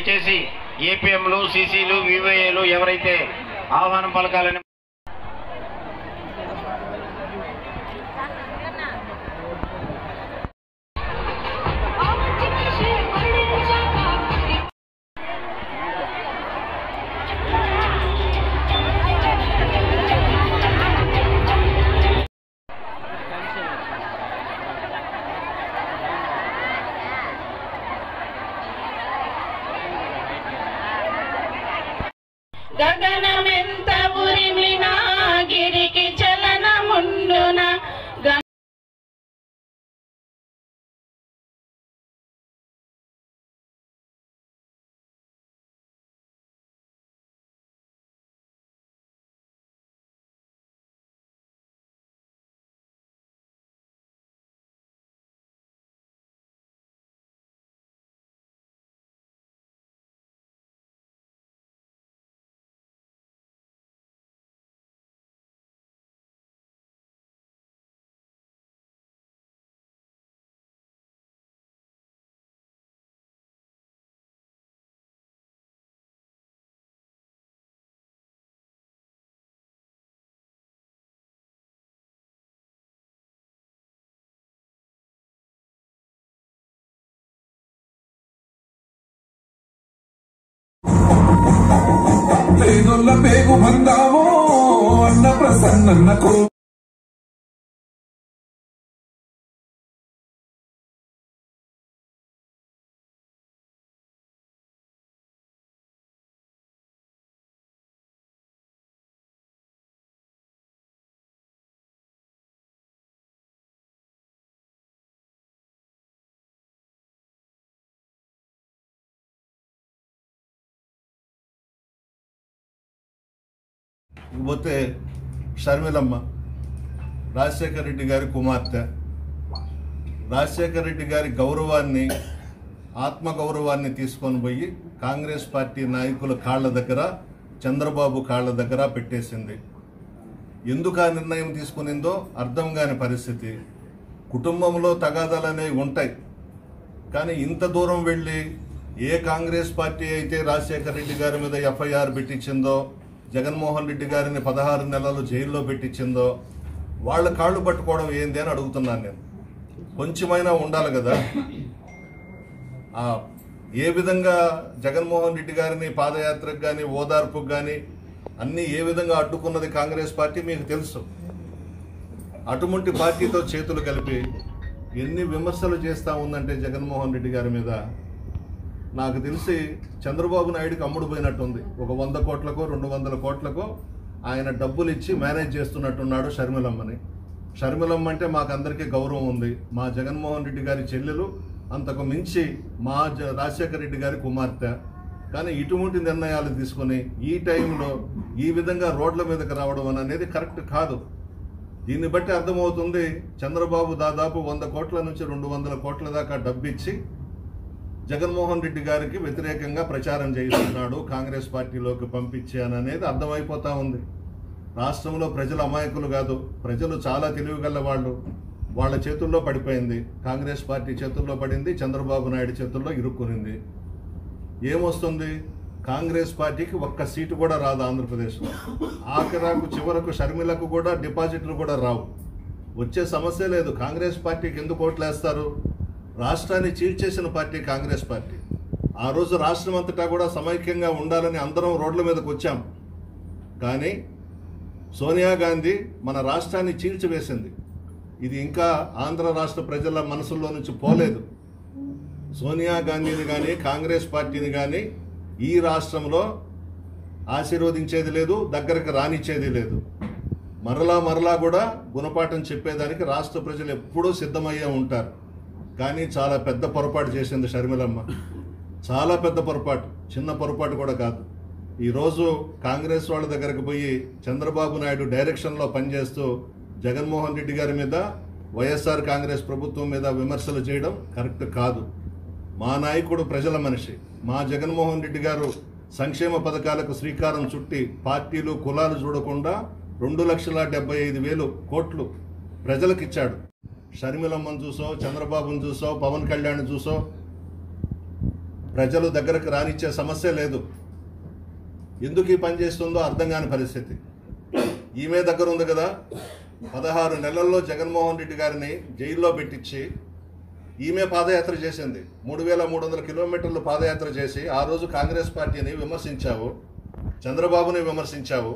దయచేసి ఏపీఎంలు, సీసీలు, వివైఏలు ఎవరైతే ఆహ్వానం పలకాలని గగనమెంత ఉరిమినా గిరికి చలనముండున పేదొల్ల పేగు బందావో అన్న ప్రసన్నకు పోతే షర్మిలమ్మ రాజశేఖర రెడ్డి గారి కుమార్తె. రాజశేఖర రెడ్డి గారి గౌరవాన్ని, ఆత్మగౌరవాన్ని తీసుకొని పోయి కాంగ్రెస్ పార్టీ నాయకుల కాళ్ళ దగ్గర, చంద్రబాబు కాళ్ళ దగ్గర పెట్టేసింది. ఎందుకు ఆ నిర్ణయం తీసుకునిందో అర్థం కాని పరిస్థితి. కుటుంబంలో తగాదాలనేవి ఉంటాయి, కానీ ఇంత దూరం వెళ్ళి ఏ కాంగ్రెస్ పార్టీ అయితే రాజశేఖర రెడ్డి గారి మీద ఎఫ్ఐఆర్ పెట్టించిందో, జగన్మోహన్ రెడ్డి గారిని 16 నెలలు జైల్లో పెట్టించిందో వాళ్ళ కాళ్ళు పట్టుకోవడం ఏంది అని అడుగుతున్నాను నేను. కొంచెమైనా ఉండాలి కదా. ఏ విధంగా జగన్మోహన్ రెడ్డి గారిని పాదయాత్రకు కానీ, ఓదార్పుకు కానీ అన్నీ ఏ విధంగా అడ్డుకున్నది కాంగ్రెస్ పార్టీ మీకు తెలుసు. అటువంటి పార్టీతో చేతులు కలిపి ఎన్ని విమర్శలు చేస్తూ ఉందంటే జగన్మోహన్ రెడ్డి గారి మీద, నాకు తెలిసి చంద్రబాబు నాయుడుకి అమ్ముడు పోయినట్టుంది. ఒక 100 కోట్లకో 200 కోట్లకో ఆయన డబ్బులు ఇచ్చి మేనేజ్ చేస్తున్నట్టున్నాడు షర్మిలమ్మని. షర్మిలమ్మ అంటే మాకందరికీ గౌరవం ఉంది. మా జగన్మోహన్ రెడ్డి గారి చెల్లెలు, అంతకు మించి మా రాజశేఖర రెడ్డి గారి కుమార్తె. కానీ ఇటువంటి నిర్ణయాలు తీసుకొని ఈ టైంలో ఈ విధంగా రోడ్ల మీదకి రావడం అనేది కరెక్ట్ కాదు. దీన్ని బట్టి అర్థమవుతుంది చంద్రబాబు దాదాపు 100 కోట్ల నుంచి 200 కోట్ల దాకా డబ్బిచ్చి జగన్మోహన్ రెడ్డి గారికి వ్యతిరేకంగా ప్రచారం చేస్తున్నాడు, కాంగ్రెస్ పార్టీలోకి పంపించాననేది అర్థమైపోతా ఉంది. రాష్ట్రంలో ప్రజలు అమాయకులు కాదు, ప్రజలు చాలా తెలివిగల వాళ్ళు. వాళ్ళ చేతుల్లో పడిపోయింది, కాంగ్రెస్ పార్టీ చేతుల్లో పడింది, చంద్రబాబు నాయుడు చేతుల్లో ఇరుక్కునింది. ఏమొస్తుంది? కాంగ్రెస్ పార్టీకి ఒక్క సీటు కూడా రాదు ఆంధ్రప్రదేశ్లో. ఆఖరాకు చివరకు షర్మిలకు కూడా డిపాజిట్లు కూడా రావు. వచ్చే సమస్య లేదు. కాంగ్రెస్ పార్టీకి ఎందుకు ఓట్లు వేస్తారు? రాష్ట్రాన్ని చీల్చేసిన పార్టీ కాంగ్రెస్ పార్టీ. ఆ రోజు రాష్ట్రం అంతటా కూడా సమైక్యంగా ఉండాలని అందరం రోడ్ల మీదకి వచ్చాం. కానీ సోనియా గాంధీ మన రాష్ట్రాన్ని చీల్చివేసింది. ఇది ఇంకా ఆంధ్ర రాష్ట్ర ప్రజల మనసుల్లో నుంచి పోలేదు. సోనియా గాంధీని కానీ, కాంగ్రెస్ పార్టీని కానీ ఈ రాష్ట్రంలో ఆశీర్వదించేది లేదు, దగ్గరకు రానిచ్చేది లేదు. మరలా కూడా గుణపాఠం చెప్పేదానికి రాష్ట్ర ప్రజలు ఎప్పుడూ సిద్ధమయ్యే ఉంటారు. కానీ చాలా పెద్ద పొరపాటు చేసింది షర్మిలమ్మ. చాలా పెద్ద పొరపాటు, చిన్న పొరపాటు కూడా కాదు. ఈరోజు కాంగ్రెస్ వాళ్ళ దగ్గరకు పోయి చంద్రబాబు నాయుడు డైరెక్షన్లో పనిచేస్తూ జగన్మోహన్ రెడ్డి గారి మీద, వైఎస్ఆర్ కాంగ్రెస్ ప్రభుత్వం మీద విమర్శలు చేయడం కరెక్ట్ కాదు. మా నాయకుడు ప్రజల మనిషి. మా జగన్మోహన్ రెడ్డి గారు సంక్షేమ పథకాలకు శ్రీకారం చుట్టి పార్టీలు కులాలు చూడకుండా 2,75,000 కోట్లు ప్రజలకు ఇచ్చాడు. షర్మిలమ్మను చూసో, చంద్రబాబును చూసో, పవన్ కళ్యాణ్ చూసో ప్రజలు దగ్గరకు రానిచ్చే సమస్య లేదు. ఎందుకు ఈ పని చేస్తుందో అర్థం కాని పరిస్థితి. ఈమె దగ్గర ఉంది కదా, 16 నెలల్లో జగన్మోహన్ రెడ్డి గారిని జైల్లో పెట్టించి ఈమె పాదయాత్ర చేసింది. 3300 కిలోమీటర్లు పాదయాత్ర చేసి ఆ రోజు కాంగ్రెస్ పార్టీని విమర్శించావు, చంద్రబాబుని విమర్శించావు.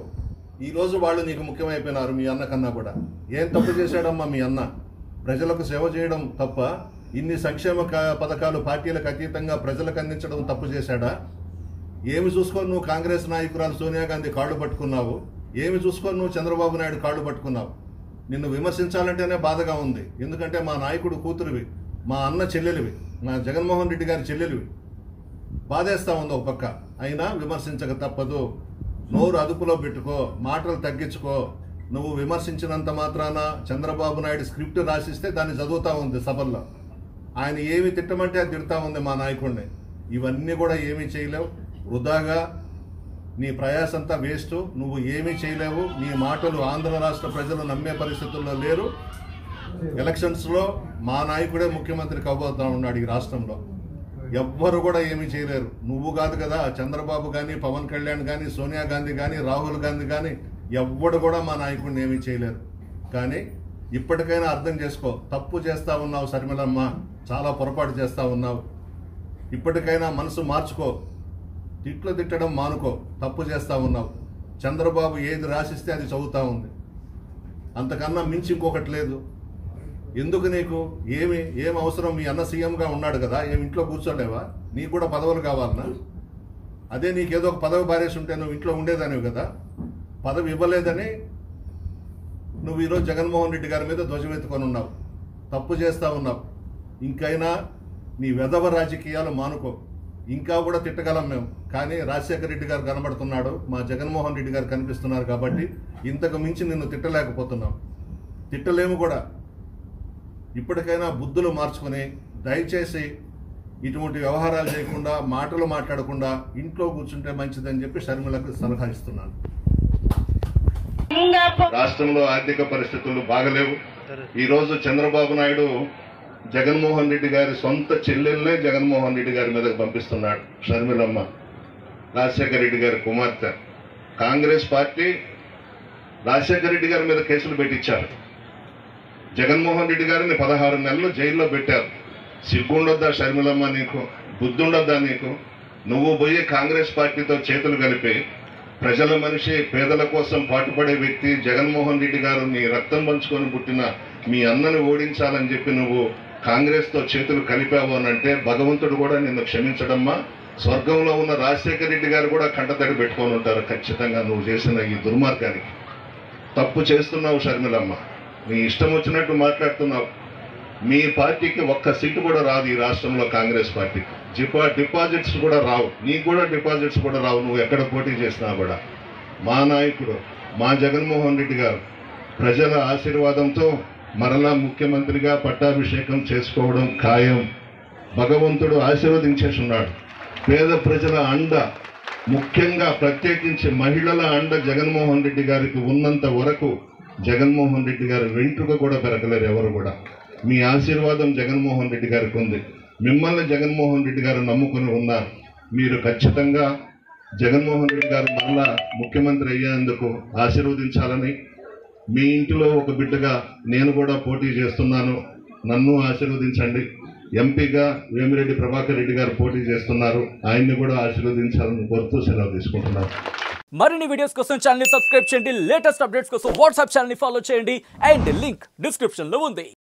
ఈరోజు వాళ్ళు నీకు ముఖ్యమైపోయినారు, మీ అన్న కన్నా కూడా. ఏం తప్పు చేశాడమ్మా మీ అన్న? ప్రజలకు సేవ చేయడం తప్ప? ఇన్ని సంక్షేమ పథకాలు పార్టీలకు అతీతంగా ప్రజలకు అందించడం తప్పు చేశాడా? ఏమి చూసుకొని నువ్వు కాంగ్రెస్ నాయకురాలు సోనియా గాంధీ కాళ్ళు పట్టుకున్నావు? ఏమి చూసుకొని నువ్వు చంద్రబాబు నాయుడు కాళ్ళు పట్టుకున్నావు? నిన్ను విమర్శించాలంటేనే బాధగా ఉంది. ఎందుకంటే మా నాయకుడు కూతురువి, మా అన్న చెల్లెలివి, మా జగన్మోహన్ రెడ్డి గారి చెల్లెలివి. బాధేస్తా ఉంది ఒక పక్క. అయినా విమర్శించక తప్పదు. నోరు అదుపులో పెట్టుకో, మాటలు తగ్గించుకో. నువ్వు విమర్శించినంత మాత్రాన చంద్రబాబు నాయుడు స్క్రిప్ట్ రాసిస్తే దాన్ని చదువుతా ఉంది సభల్లో. ఆయన ఏమి తిట్టమంటే అది తిడతా ఉంది మా నాయకుడిని. ఇవన్నీ కూడా ఏమీ చేయలేవు. వృధాగా నీ ప్రయాసంతా వేస్ట్. నువ్వు ఏమీ చేయలేవు. నీ మాటలు ఆంధ్ర రాష్ట్ర ప్రజలు నమ్మే పరిస్థితుల్లో లేరు. ఎలక్షన్స్లో మా నాయకుడే ముఖ్యమంత్రి కాబోతా ఉన్నాడు ఈ రాష్ట్రంలో. ఎవ్వరు కూడా ఏమీ చేయలేరు. నువ్వు కాదు కదా, చంద్రబాబు కానీ, పవన్ కళ్యాణ్ కానీ, సోనియా గాంధీ కానీ, రాహుల్ గాంధీ కానీ ఎవ్వడు కూడా మా నాయకుడిని ఏమీ చేయలేరు. కానీ ఇప్పటికైనా అర్థం చేసుకో. తప్పు చేస్తా ఉన్నావు శర్మిలమ్మ, చాలా పొరపాటు చేస్తా ఉన్నావు. ఇప్పటికైనా మనసు మార్చుకో. తిట్టడం మానుకో. తప్పు చేస్తా ఉన్నావు. చంద్రబాబు ఏది రాసిస్తే అది చదువుతా ఉంది. అంతకన్నా మించి ఇంకొకటి లేదు. ఎందుకు నీకు ఏం అవసరం? మీ అన్న సీఎంగా ఉన్నాడు కదా, ఏమి ఇంట్లో కూర్చోలేవా? నీకు కూడా పదవులు కావాలన్నా? అదే నీకేదో ఒక పదవి బారేసి ఉంటే నువ్వు ఇంట్లో ఉండేదానివి కదా. పదవి ఇవ్వలేదని నువ్వు ఈరోజు జగన్మోహన్ రెడ్డి గారి మీద ధ్వజమెత్తుకొని ఉన్నావు. తప్పు చేస్తా ఉన్నావు. ఇంకైనా నీ వెధవ రాజకీయాలు మానుకో. ఇంకా కూడా తిట్టగలం మేము, కానీ రాజశేఖర రెడ్డి గారు కనబడుతున్నాడు, మా జగన్మోహన్ రెడ్డి గారు కనిపిస్తున్నారు కాబట్టి ఇంతకు మించి నిన్ను తిట్టలేకపోతున్నాం. తిట్టలేము కూడా. ఇప్పటికైనా బుద్ధులు మార్చుకొని దయచేసి ఇటువంటి వ్యవహారాలు చేయకుండా, మాటలు మాట్లాడకుండా ఇంట్లో కూర్చుంటే మంచిదని చెప్పి షర్మిలకు సలహా ఇస్తున్నాను. రాష్ట్రంలో ఆర్థిక పరిస్థితులు బాగలేవు. ఈరోజు చంద్రబాబు నాయుడు జగన్మోహన్ రెడ్డి గారి సొంత చెల్లెల్నే జగన్మోహన్ రెడ్డి గారి మీదకు పంపిస్తున్నాడు. షర్మిలమ్మ, రాజశేఖర రెడ్డి గారి కుమార్తె. కాంగ్రెస్ పార్టీ రాజశేఖర రెడ్డి గారి మీద కేసులు పెట్టించారు. జగన్మోహన్ రెడ్డి గారిని 16 నెలలు జైల్లో పెట్టారు. సిగ్గుండొద్దా షర్మిలమ్మ నీకు? బుద్ధుండొద్దా నీకు? నువ్వు పోయి కాంగ్రెస్ పార్టీతో చేతులు కలిపి ప్రజల మనిషి, పేదల కోసం పాటుపడే వ్యక్తి జగన్మోహన్ రెడ్డి గారు నీ రక్తం పంచుకొని పుట్టిన మీ అన్నని ఓడించాలని చెప్పి నువ్వు కాంగ్రెస్తో చేతులు కలిపావు అనంటే భగవంతుడు కూడా నిన్ను క్షమించడమ్మా. స్వర్గంలో ఉన్న రాజశేఖర రెడ్డి గారు కూడా కంటతడి పెట్టుకొని ఉంటారు ఖచ్చితంగా నువ్వు చేసిన ఈ దుర్మార్గానికి. తప్పు చేస్తున్నావు షర్మిలమ్మ. నీ ఇష్టం వచ్చినట్టు మాట్లాడుతున్నావు. మీ పార్టీకి ఒక్క సీటు కూడా రాదు ఈ రాష్ట్రంలో. కాంగ్రెస్ పార్టీకి డిపాజిట్స్ కూడా రావు. నీకు కూడా డిపాజిట్స్ కూడా రావు నువ్వు ఎక్కడ పోటీ చేసినా కూడా. మా నాయకుడు, మా జగన్మోహన్ రెడ్డి గారు ప్రజల ఆశీర్వాదంతో మరలా ముఖ్యమంత్రిగా పట్టాభిషేకం చేసుకోవడం ఖాయం. భగవంతుడు ఆశీర్వదించేస్తున్నాడు. పేద ప్రజల అండ, ముఖ్యంగా ప్రత్యేకించి మహిళల అండ జగన్మోహన్ రెడ్డి గారికి ఉన్నంత వరకు జగన్మోహన్ రెడ్డి గారి వెంట్రుక కూడా పెరగలేరు ఎవరు కూడా. మీ ఆశీర్వాదం జగన్మోహన్ రెడ్డి గారికి ఉంది. మిమ్మల్ని జగన్మోహన్ రెడ్డి గారు నమ్ముకుని ఉన్నారు. మీరు ఖచ్చితంగా జగన్మోహన్ రెడ్డి గారు మరలా ముఖ్యమంత్రి అయ్యేందుకు ఆశీర్వదించాలని, మీ ఇంటిలో ఒక బిడ్డగా నేను కూడా పోటీ చేస్తున్నాను, నన్ను ఆశీర్వదించండి. ఎంపీగా వేమిరెడ్డి ప్రభాకర్ రెడ్డి గారు పోటీ చేస్తున్నారు, ఆయన్ని కూడా ఆశీర్వదించాలని కోరుతూ సెలవు తీసుకుంటున్నాను. మరిన్ని వీడియోస్ కోసం ఛానల్ ని సబ్స్క్రైబ్ చేయండి. లేటెస్ట్ అప్డేట్స్ కోసం వాట్సాప్ ఛానల్ ని ఫాలో చేయండి. అండ్ లింక్ డిస్క్రిప్షన్ లో ఉంది.